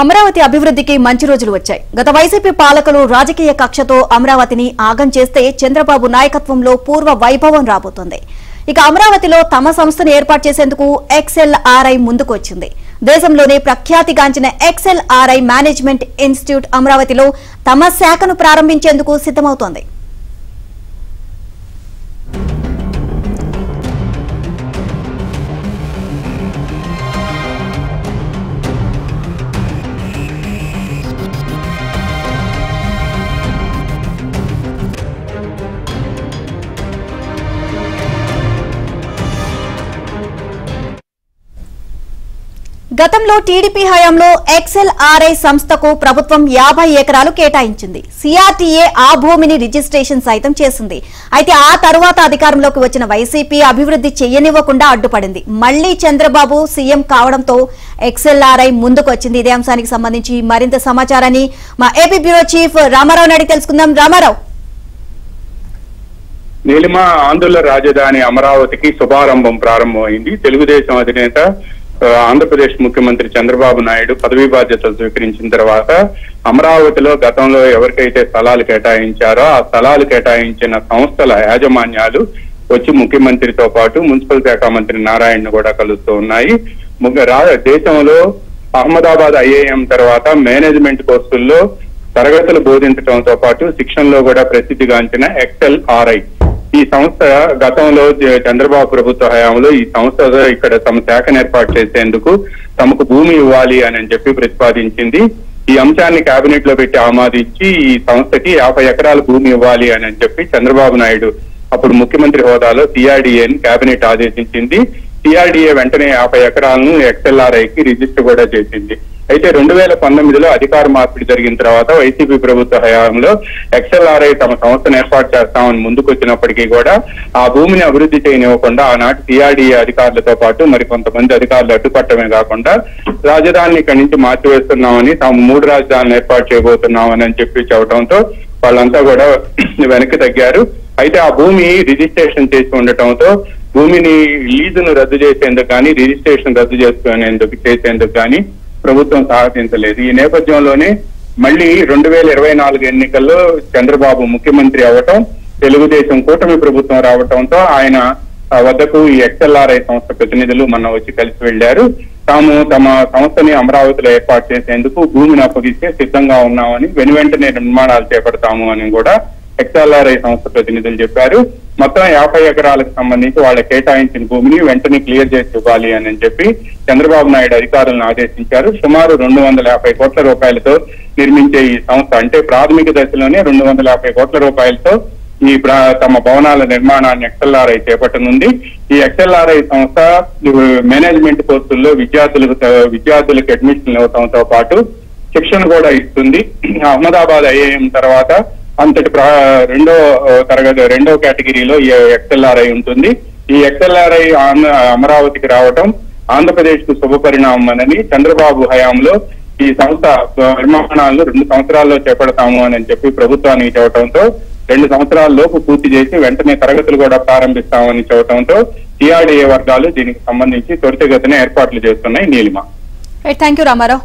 అమరావతి అభివృద్ధికి మంచి రోజులు వచ్చాయి. గత వైసీపీ పాలకులు రాజకీయ కక్షతో అమరావతిని ఆగం చేస్తే చంద్రబాబు నాయకత్వంలో పూర్వ వైభవం రాబోతోంది. ఇక అమరావతిలో తమ సంస్థను ఏర్పాటు చేసేందుకు XLRI ముందుకు వచ్చింది. దేశంలోనే ప్రఖ్యాతిగాంచిన XLRI మేనేజ్మెంట్ ఇన్స్టిట్యూట్ అమరావతిలో తమ శాఖను ప్రారంభించేందుకు సిద్ధమవుతోంది. గతంలో టీడీపీ హయాంలో XLRI సంస్థకు ప్రభుత్వం 50 ఎకరాలు కేటాయించింది. CRTA ఆ భూమిని రిజిస్ట్రేషన్ సైతం చేసింది. అయితే ఆ తరువాత అధికారంలోకి వచ్చిన వైసీపీ అభివృద్ధి చేయనివ్వకుండా అడ్డుపడింది. మళ్లీ చంద్రబాబు సీఎం కావడంతో XLRI ముందుకు వచ్చింది. ఇదే అంశానికి సంబంధించి మరింత సమాచారాన్ని మా ఏపీ బ్యూరో చీఫ్ రామారావు అడిగి తెలుసుకుందాం. రామారావు, నీలిమ ఆంధ్రుల రాజధాని అమరావతికి శుభారంభం ప్రారంభమైంది. తెలుగుదేశం అధినేత ఆంధ్రప్రదేశ్ ముఖ్యమంత్రి చంద్రబాబు నాయుడు పదవీ బాధ్యతలు స్వీకరించిన తర్వాత అమరావతిలో గతంలో ఎవరికైతే స్థలాలు కేటాయించారో ఆ స్థలాలు కేటాయించిన సంస్థల యాజమాన్యాలు వచ్చి ముఖ్యమంత్రితో పాటు మున్సిపల్ శాఖ మంత్రి నారాయణను కూడా కలుస్తూ ఉన్నాయి. దేశంలో అహ్మదాబాద్ IIM తర్వాత మేనేజ్మెంట్ కోర్సుల్లో తరగతులు బోధించడంతో పాటు శిక్షణలో కూడా ప్రసిద్ధిగాంచిన XLRI ఈ సంస్థ గతంలో చంద్రబాబు ప్రభుత్వ హయాంలో ఈ సంస్థ ఇక్కడ తమ శాఖను ఏర్పాటు చేసేందుకు తమకు భూమి ఇవ్వాలి అని చెప్పి ప్రతిపాదించింది. ఈ అంశాన్ని కేబినెట్ లో పెట్టి ఆమోదించి ఈ సంస్థకి 50 ఎకరాల భూమి ఇవ్వాలి అని చెప్పి చంద్రబాబు నాయుడు అప్పుడు ముఖ్యమంత్రి హోదాలో CRDAని కేబినెట్ ఆదేశించింది. CRDA వెంటనే 50 ఎకరాలను XLRIకి రిజిస్టర్ కూడా చేసింది. అయితే 2019లో అధికార మార్పిడి జరిగిన తర్వాత వైసీపీ ప్రభుత్వ హయాంలో XLRI తమ సంస్థను ఏర్పాటు చేస్తామని ముందుకు వచ్చినప్పటికీ కూడా ఆ భూమిని అభివృద్ధి చేయనివ్వకుండా ఆనాటి CRDA అధికారులతో పాటు మరి కొంతమంది అధికారులు అడ్డుపట్టమే కాకుండా రాజధానిని ఇక్కడి నుంచి మార్చివేస్తున్నామని తాము 3 రాజధానులు ఏర్పాటు చేయబోతున్నామని చెప్పి చెప్పడంతో వాళ్ళంతా కూడా వెనక్కి తగ్గారు. అయితే ఆ భూమి రిజిస్ట్రేషన్ చేసి ఉండటంతో భూమిని లీజును రద్దు చేసేందుకు కానీ రిజిస్ట్రేషన్ రద్దు చేసేందుకు కానీ ప్రభుత్వం సాహసించలేదు. ఈ నేపథ్యంలోనే మళ్ళీ 2024 ఎన్నికల్లో చంద్రబాబు ముఖ్యమంత్రి అవటం, తెలుగుదేశం కూటమి ప్రభుత్వం రావటంతో ఆయన వద్దకు ఈ XLRI సంస్థ ప్రతినిధులు మొన్న వచ్చి కలిసి వెళ్లారు. తాము తమ సంస్థని అమరావతిలో ఏర్పాటు చేసేందుకు భూమిని అప్పగిస్తే సిద్ధంగా ఉన్నామని, వెనువెంటనే నిర్మాణాలు చేపడతాము అని కూడా XLRI సంస్థ ప్రతినిధులు చెప్పారు. మొత్తం 50 ఎకరాలకు సంబంధించి వాళ్ళ కేటాయించిన భూమిని వెంటనే క్లియర్ చేసి ఇవ్వాలి అని చెప్పి చంద్రబాబు నాయుడు అధికారులను ఆదేశించారు. సుమారు 250 కోట్ల రూపాయలతో నిర్మించే ఈ సంస్థ అంటే ప్రాథమిక దశలోనే 250 కోట్ల రూపాయలతో ఈ తమ భవనాల నిర్మాణాన్ని XLRI చేపట్టనుంది. ఈ XLRI సంస్థ మేనేజ్మెంట్ కోర్సుల్లో విద్యార్థులకు అడ్మిషన్ ఇవ్వడంతో పాటు శిక్షణ కూడా ఇస్తుంది. అహ్మదాబాద్ IIM తర్వాత అంతటి రెండో కేటగిరీలో ఈ XLRI ఉంటుంది. ఈ XLRI అమరావతికి రావటం ఆంధ్రప్రదేశ్ కు శుభ పరిణామమని చంద్రబాబు హయాంలో ఈ సంస్థ నిర్మాణాలను 2 సంవత్సరాల్లో చేపడతాము అని చెప్పి ప్రభుత్వానికి చెప్పడంతో 2 సంవత్సరాల లోపు పూర్తి చేసి వెంటనే తరగతులు కూడా ప్రారంభిస్తామని చెప్పడంతో CRDA వర్గాలు దీనికి సంబంధించి త్వరితగతిన ఏర్పాట్లు చేస్తున్నాయి. Neelima, thank you Ramarao.